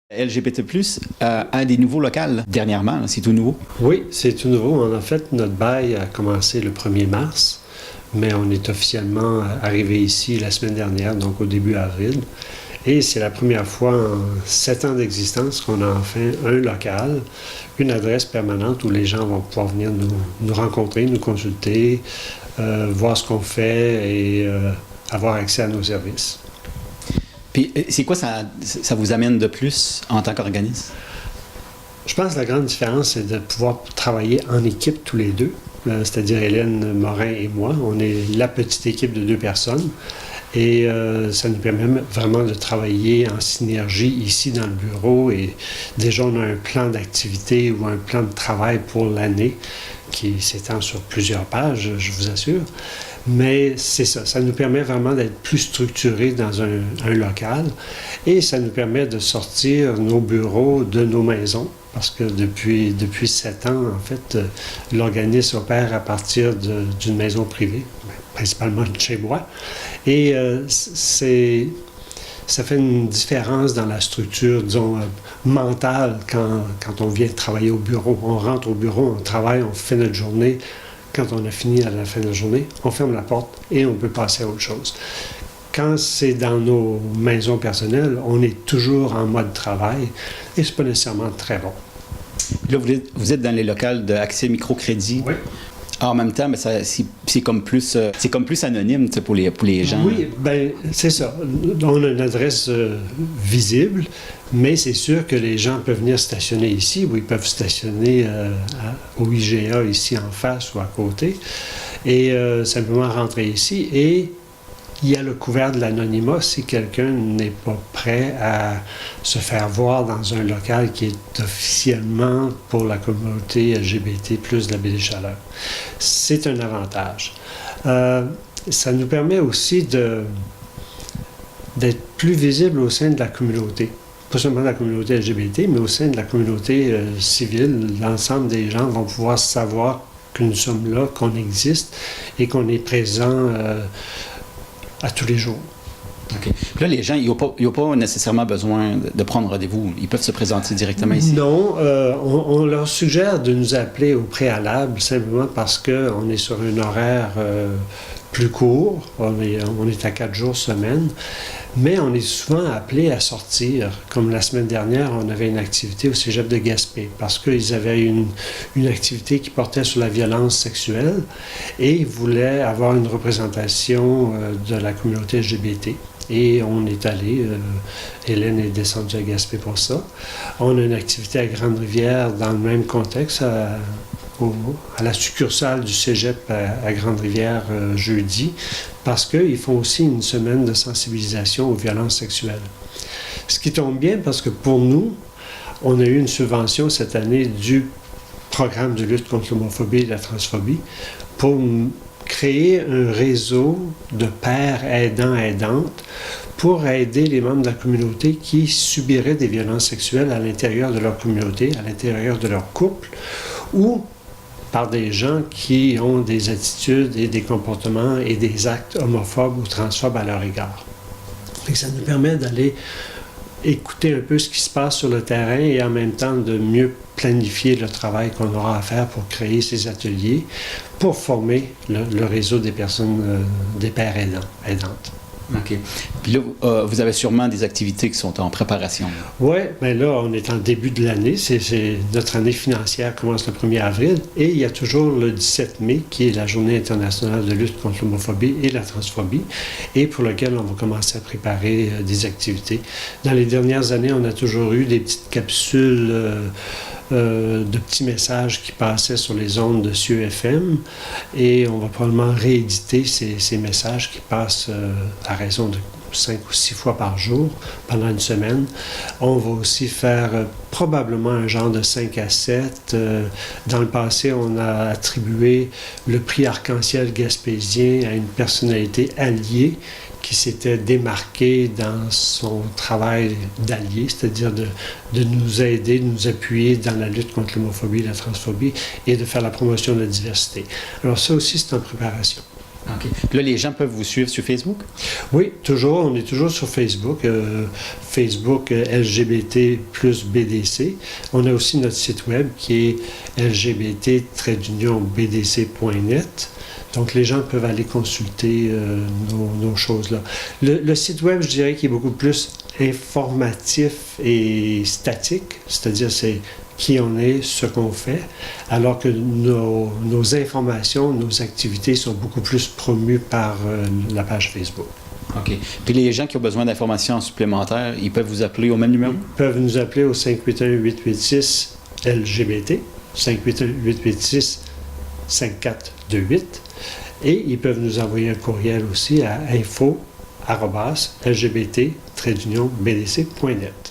LGBT+, a des nouveaux locales dernièrement, là, c'est tout nouveau. Oui, c'est tout nouveau. En fait, notre bail a commencé le 1er mars, mais on est officiellement arrivé ici la semaine dernière, donc au début avril. Et c'est la première fois en 7 ans d'existence qu'on a enfin un local, une adresse permanente où les gens vont pouvoir venir nous rencontrer, nous consulter, voir ce qu'on fait et avoir accès à nos services. Puis c'est quoi ça vous amène de plus en tant qu'organisme? Je pense que la grande différence, c'est de pouvoir travailler en équipe tous les deux, c'est-à-dire Hélène Morin et moi. On est la petite équipe de 2 personnes et ça nous permet vraiment de travailler en synergie ici dans le bureau. Et déjà, on a un plan d'activité ou un plan de travail pour l'année qui s'étend sur plusieurs pages, je vous assure. Mais c'est ça, ça nous permet vraiment d'être plus structurés dans un local et ça nous permet de sortir nos bureaux de nos maisons parce que depuis 7 ans, en fait, l'organisme opère à partir d'une maison privée, principalement de chez moi. Et ça fait une différence dans la structure, disons, mentale quand on vient travailler au bureau. On rentre au bureau, on travaille, on fait notre journée. Quand on a fini à la fin de la journée, on ferme la porte et on peut passer à autre chose. Quand c'est dans nos maisons personnelles, on est toujours en mode travail et c'est pas nécessairement très bon. Là, vous êtes dans les locales d'Accès Microcrédit. Oui. En même temps, mais c'est comme plus anonyme pour les gens. Oui, bien, c'est ça. On a une adresse visible, mais c'est sûr que les gens peuvent venir stationner ici ou ils peuvent stationner au IGA ici en face ou à côté et simplement rentrer ici. Et il y a le couvert de l'anonymat si quelqu'un n'est pas prêt à se faire voir dans un local qui est officiellement pour la communauté LGBT+, de la Baie-des-Chaleurs. C'est un avantage. Ça nous permet aussi d'être plus visible au sein de la communauté. Pas seulement de la communauté LGBT, mais au sein de la communauté civile. L'ensemble des gens vont pouvoir savoir que nous sommes là, qu'on existe et qu'on est présent à tous les jours. OK. Puis là, les gens, ils n'ont pas nécessairement besoin de prendre rendez-vous. Ils peuvent se présenter directement ici. Non, on leur suggère de nous appeler au préalable simplement parce qu'on est sur un horaire plus court. On est à 4 jours semaine. Mais on est souvent appelé à sortir. Comme la semaine dernière, on avait une activité au Cégep de Gaspé parce qu'ils avaient une activité qui portait sur la violence sexuelle et ils voulaient avoir une représentation de la communauté LGBT. Et on est allé, Hélène est descendue à Gaspé pour ça. On a une activité à Grande-Rivière dans le même contexte, à la succursale du Cégep à Grande-Rivière jeudi, parce qu'ils font aussi une semaine de sensibilisation aux violences sexuelles. Ce qui tombe bien parce que pour nous, on a eu une subvention cette année du programme de lutte contre l'homophobie et la transphobie pour créer un réseau de pères aidants-aidantes pour aider les membres de la communauté qui subiraient des violences sexuelles à l'intérieur de leur communauté, à l'intérieur de leur couple, ou par des gens qui ont des attitudes et des comportements et des actes homophobes ou transphobes à leur égard. Et ça nous permet d'aller écouter un peu ce qui se passe sur le terrain et en même temps de mieux planifier le travail qu'on aura à faire pour créer ces ateliers, pour former le réseau des personnes, des pères aidantes. OK. Puis là, vous avez sûrement des activités qui sont en préparation. Oui, bien là, on est en début de l'année. Notre année financière commence le 1er avril et il y a toujours le 17 mai qui est la Journée internationale de lutte contre l'homophobie et la transphobie et pour lequel on va commencer à préparer des activités. Dans les dernières années, on a toujours eu des petites capsules de petits messages qui passaient sur les ondes de CIeux FM et on va probablement rééditer ces messages qui passent à raison de 5 ou 6 fois par jour pendant une semaine. On va aussi faire probablement un genre de 5 à 7. Dans le passé, on a attribué le prix Arc-en-Ciel gaspésien à une personnalité alliée qui s'était démarqué dans son travail d'allié, c'est-à-dire de nous aider, de nous appuyer dans la lutte contre l'homophobie et la transphobie et de faire la promotion de la diversité. Alors ça aussi, c'est en préparation. OK. Puis là, les gens peuvent vous suivre sur Facebook? Oui, toujours. On est toujours sur Facebook. Facebook LGBT plus BDC. On a aussi notre site web qui est lgbt-bdc.net. Donc, les gens peuvent aller consulter nos choses-là. Le site web, je dirais qu'il est beaucoup plus informatif et statique, c'est-à-dire c'est qui on est, ce qu'on fait, alors que nos informations, nos activités sont beaucoup plus promues par la page Facebook. OK. Puis les gens qui ont besoin d'informations supplémentaires, ils peuvent vous appeler au même numéro? Ils peuvent nous appeler au 581-886-LGBT, 581-886-5428, et ils peuvent nous envoyer un courriel aussi à info@lgbt-bdc.net.